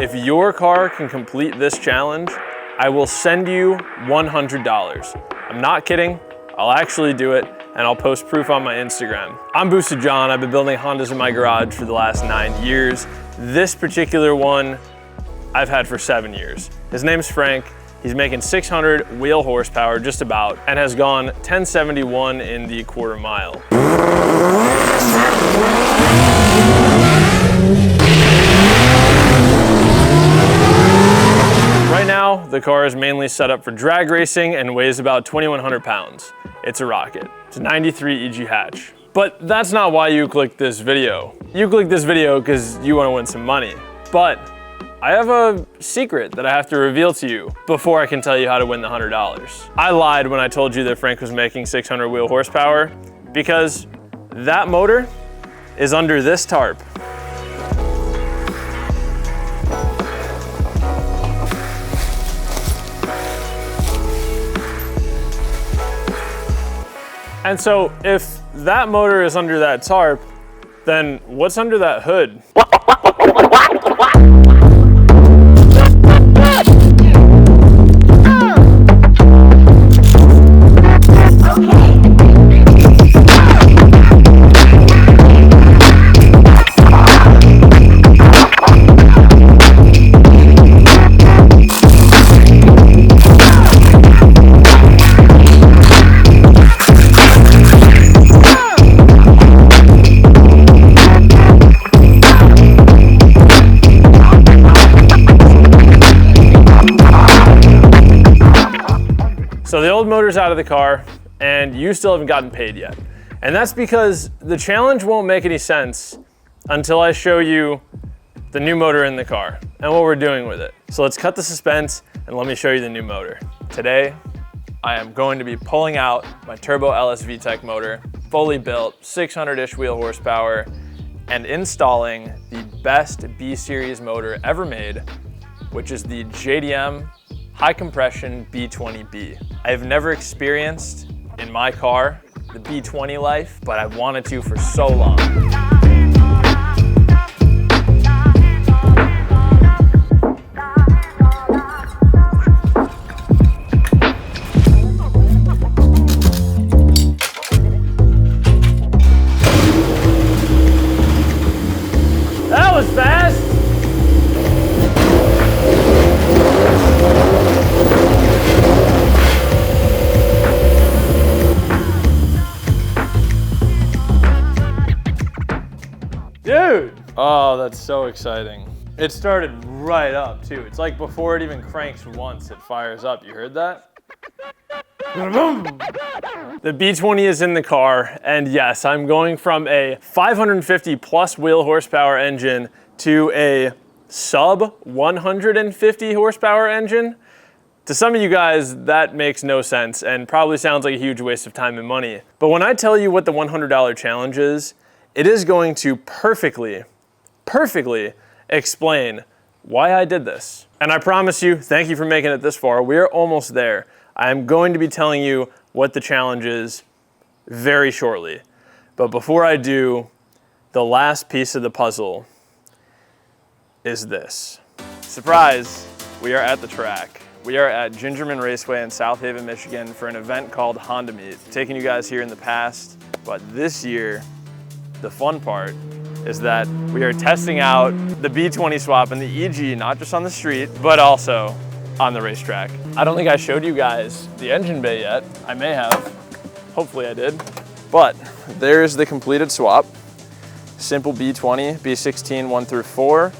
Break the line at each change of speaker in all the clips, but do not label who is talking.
If your car can complete this challenge, I will send you $100. I'm not kidding, I'll actually do it, and I'll post proof on my Instagram. I'm Boosted John. I've been building Hondas in my garage for the last 9 years. This particular one I've had for 7 years. His name's Frank. He's making 600 wheel horsepower just about, and has gone 1071 in the quarter mile. Right now, the car is mainly set up for drag racing and weighs about 2,100 pounds. It's a rocket. It's a 93 EG hatch. But that's not why you clicked this video. You clicked this video because you want to win some money. But I have a secret that I have to reveal to you before I can tell you how to win the $100. I lied when I told you that Frank was making 600 wheel horsepower because that motor is under this tarp. And so if that motor is under that tarp, then what's under that hood? So the old motor's out of the car and you still haven't gotten paid yet. And that's because the challenge won't make any sense until I show you the new motor in the car and what we're doing with it. So let's cut the suspense and let me show you the new motor. Today, I am going to be pulling out my Turbo LS VTEC motor, fully built, 600-ish wheel horsepower, and installing the best B-Series motor ever made, which is the JDM high compression B20B. I've never experienced in my car the B20 life, but I've wanted to for so long. That was fast! Dude! Oh, that's so exciting. It started right up too. It's like before it even cranks once, it fires up. You heard that? The B20 is in the car, and yes, I'm going from a 550 plus wheel horsepower engine to a sub 150 horsepower engine. To some of you guys, that makes no sense and probably sounds like a huge waste of time and money. But when I tell you what the $100 challenge is, it is going to perfectly explain why I did this. And I promise you, thank you for making it this far. We are almost there. I am going to be telling you what the challenge is very shortly. But before I do, the last piece of the puzzle is this. Surprise, we are at the track. We are at Gingerman Raceway in South Haven, Michigan for an event called Honda Meet. Taking you guys here in the past, but this year, the fun part is that we are testing out the B20 swap and the EG, not just on the street, but also on the racetrack. I don't think I showed you guys the engine bay yet. I may have, hopefully I did. But there's the completed swap. Simple B20, B16 1 through 4,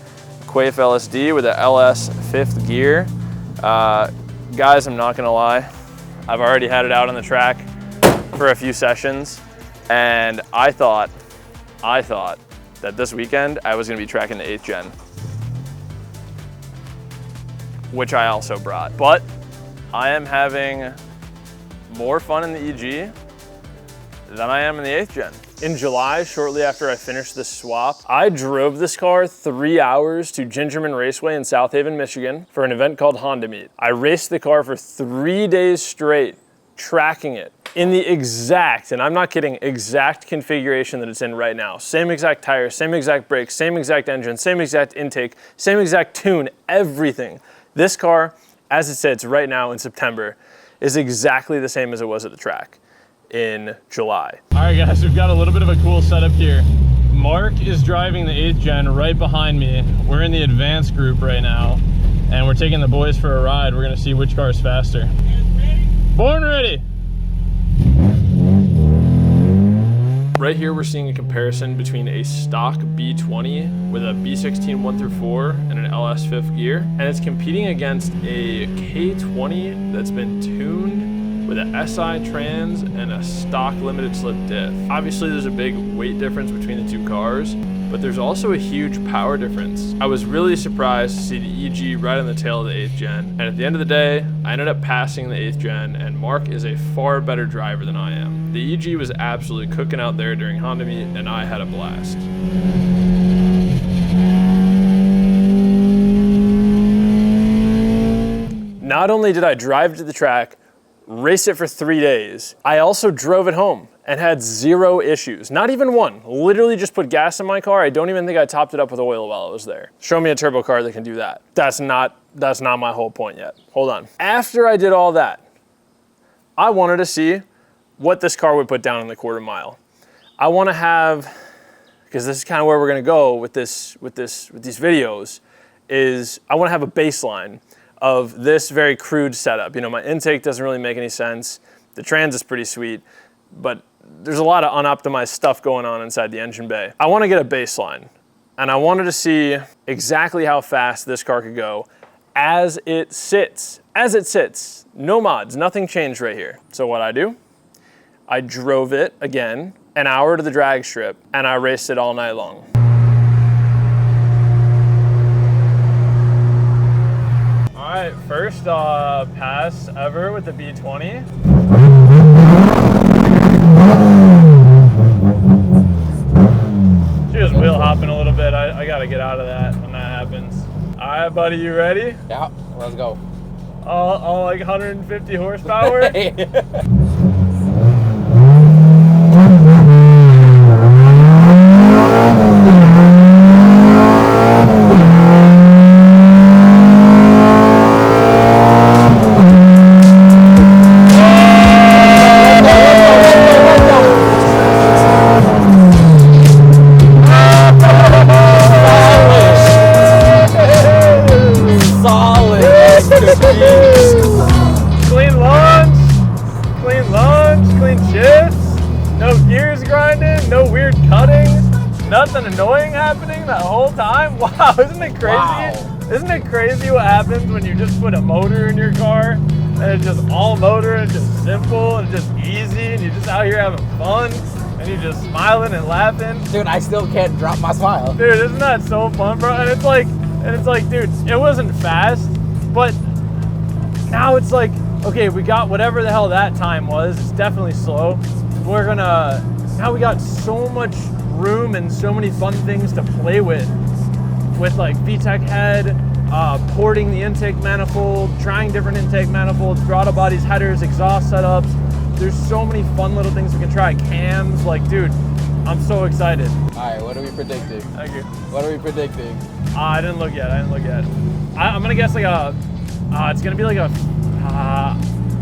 Quaife LSD with a LS 5th gear. Guys, I'm not gonna lie, I've already had it out on the track for a few sessions, and I thought that this weekend I was gonna be tracking the 8th gen, which I also brought. But I am having more fun in the EG than I am in the 8th gen. In July, shortly after I finished this swap, I drove this car 3 hours to Gingerman Raceway in South Haven, Michigan for an event called Honda Meet. I raced the car for 3 days straight, tracking it in the exact, and I'm not kidding, exact configuration that it's in right now. Same exact tires, same exact brakes, same exact engine, same exact intake, same exact tune, everything. This car, as it sits right now in September, is exactly the same as it was at the track in July. All right guys, we've got a little bit of a cool setup here. Mark is driving the 8th gen right behind me. We're in the advanced group right now, and we're taking the boys for a ride. We're gonna see which car is faster. Born ready. Right here, we're seeing a comparison between a stock B20 with a B16 1 through 4 and an LS 5th gear, and it's competing against a K20 that's been tuned with a SI trans and a stock limited slip diff. Obviously, there's a big weight difference between the two cars, but there's also a huge power difference. I was really surprised to see the EG right on the tail of the 8th gen, and at the end of the day, I ended up passing the 8th gen, and Mark is a far better driver than I am. The EG was absolutely cooking out there during Honda meet, and I had a blast. Not only did I drive to the track, race it for 3 days, I also drove it home and had 0 issues. Not even one. Literally just put gas in my car. I don't even think I topped it up with oil while I was there. Show me a turbo car that can do that. That's not my whole point yet. Hold on. After I did all that, I wanted to see what this car would put down in the quarter mile. I want to have, because this is kind of where we're going to go with these videos, is I want to have a baseline of this very crude setup. You know, my intake doesn't really make any sense. The trans is pretty sweet, but there's a lot of unoptimized stuff going on inside the engine bay. I want to get a baseline, and I wanted to see exactly how fast this car could go as it sits. As it sits, no mods, nothing changed right here. So what I do, I drove it again, an hour to the drag strip, and I raced it all night long. All right, first pass ever with the B20. She was wheel hopping a little bit. I gotta get out of that when that happens. All right, buddy, you ready?
Yeah, let's go.
All like 150 horsepower? Nothing annoying happening that whole time? Wow, isn't it crazy? Wow. Isn't it crazy what happens when you just put a motor in your car and it's just all motor and it's just simple and it's just easy and you're just out here having fun and you're just smiling and laughing?
Dude, I still can't drop my smile.
Dude, isn't that so fun, bro? And it's like, dude, it wasn't fast, but now it's like, okay, we got whatever the hell that time was. It's definitely slow. Now we got so much room and so many fun things to play with like VTEC head, porting the intake manifold, trying different intake manifolds, throttle bodies, headers, exhaust setups. There's so many fun little things we can try. Cams, like, dude, I'm so excited.
All right, what are we predicting?
Thank you.
What are we predicting?
I didn't look yet. I'm gonna guess like it's gonna be like I'm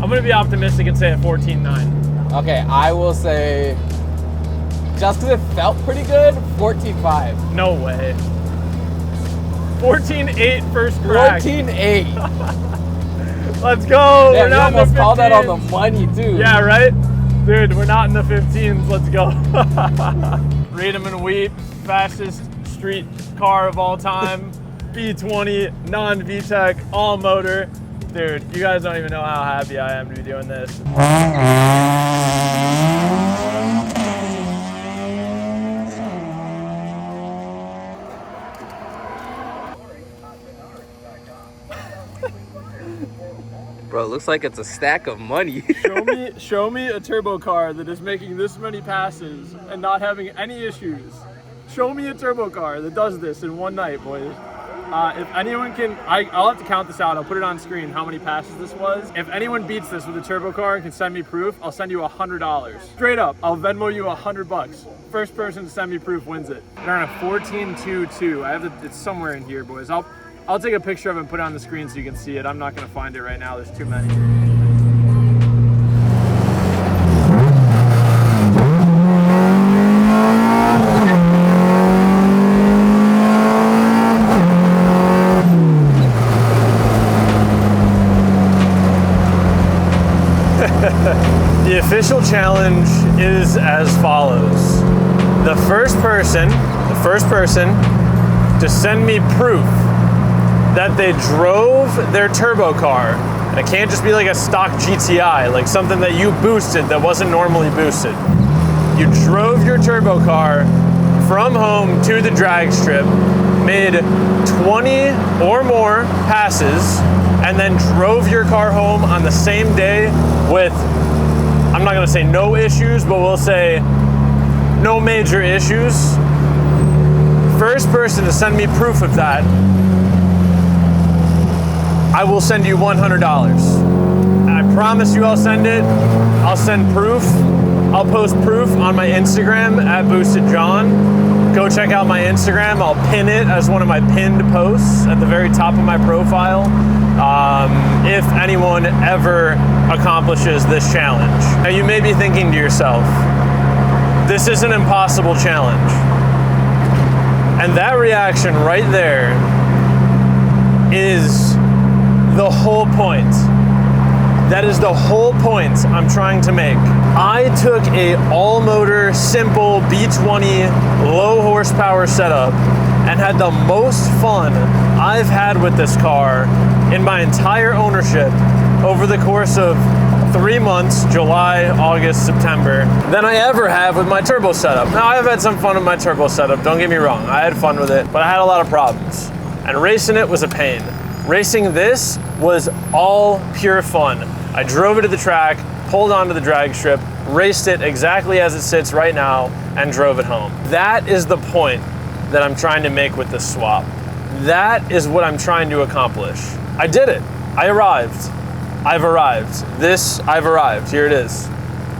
gonna be optimistic and say a 14.9.
Okay, I will say, just because it felt pretty good, 14.5.
No way. 14.8 first crack.
14.8.
Let's go.
Yeah, we're not you almost called that on the money, too.
Yeah, right? Dude, we're not in the 15s. Let's go. Riedemann Wheat, fastest street car of all time. B20, non-VTEC, all motor. Dude, you guys don't even know how happy I am to be doing this.
Bro, it looks like it's a stack of money.
Show me a turbo car that is making this many passes and not having any issues. Show me a turbo car that does this in one night, boys. If anyone can, I'll have to count this out. I'll put it on screen how many passes this was. If anyone beats this with a turbo car and can send me proof, I'll send you $100. Straight up, I'll Venmo you $100. First person to send me proof wins it. They're on a 14.22. It's somewhere in here, boys. I'll take a picture of it and put it on the screen so you can see it. I'm not gonna find it right now. There's too many. The official challenge is as follows. The first person to send me proof that they drove their turbo car, and it can't just be like a stock GTI, like something that you boosted that wasn't normally boosted. You drove your turbo car from home to the drag strip, made 20 or more passes, and then drove your car home on the same day with, I'm not gonna say no issues, but we'll say no major issues. First person to send me proof of that, I will send you $100. I promise you I'll send it. I'll send proof. I'll post proof on my Instagram at BoostedJohn. Go check out my Instagram. I'll pin it as one of my pinned posts at the very top of my profile. If anyone ever accomplishes this challenge. Now you may be thinking to yourself, this is an impossible challenge. And that reaction right there is the whole point. That is the whole point I'm trying to make. I took a all-motor, simple B20 low horsepower setup and had the most fun I've had with this car in my entire ownership over the course of 3 months, July, August, September, than I ever have with my turbo setup. Now, I've had some fun with my turbo setup, don't get me wrong. I had fun with it, but I had a lot of problems. And racing it was a pain. Racing this was all pure fun. I drove it to the track, pulled onto the drag strip, raced it exactly as it sits right now, and drove it home. That is the point that I'm trying to make with this swap. That is what I'm trying to accomplish. I did it. I arrived. I've arrived. I've arrived. Here it is.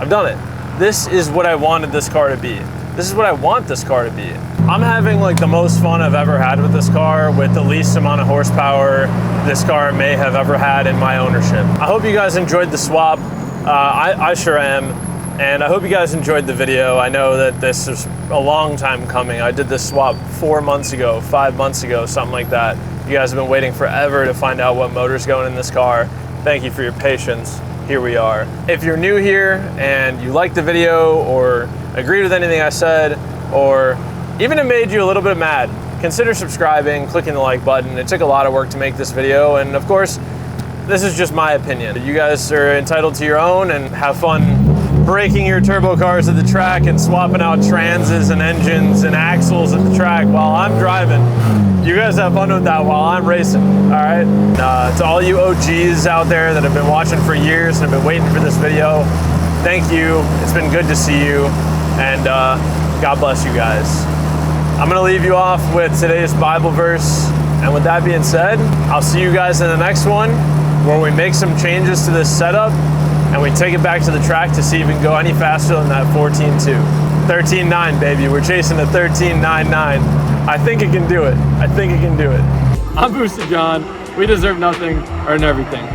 I've done it. This is what I wanted this car to be. This is what I want this car to be. I'm having like the most fun I've ever had with this car, with the least amount of horsepower this car may have ever had in my ownership. I hope you guys enjoyed the swap. I sure am. And I hope you guys enjoyed the video. I know that this is a long time coming. I did this swap 4 months ago, 5 months ago, something like that. You guys have been waiting forever to find out what motor's going in this car. Thank you for your patience. Here we are. If you're new here and you liked the video or agreed with anything I said, or even it made you a little bit mad, consider subscribing, clicking the like button. It took a lot of work to make this video, and of course, this is just my opinion. You guys are entitled to your own, and have fun breaking your turbo cars at the track and swapping out transes and engines and axles at the track while I'm driving. You guys have fun with that while I'm racing, all right? To all you OGs out there that have been watching for years and have been waiting for this video, thank you. It's been good to see you, and God bless you guys. I'm gonna leave you off with today's Bible verse, and with that being said, I'll see you guys in the next one where we make some changes to this setup and we take it back to the track to see if we can go any faster than that 14.2. 13.9, baby. We're chasing a 13.99. I think it can do it. I think it can do it. I'm Boosted John. We deserve nothing, earn everything.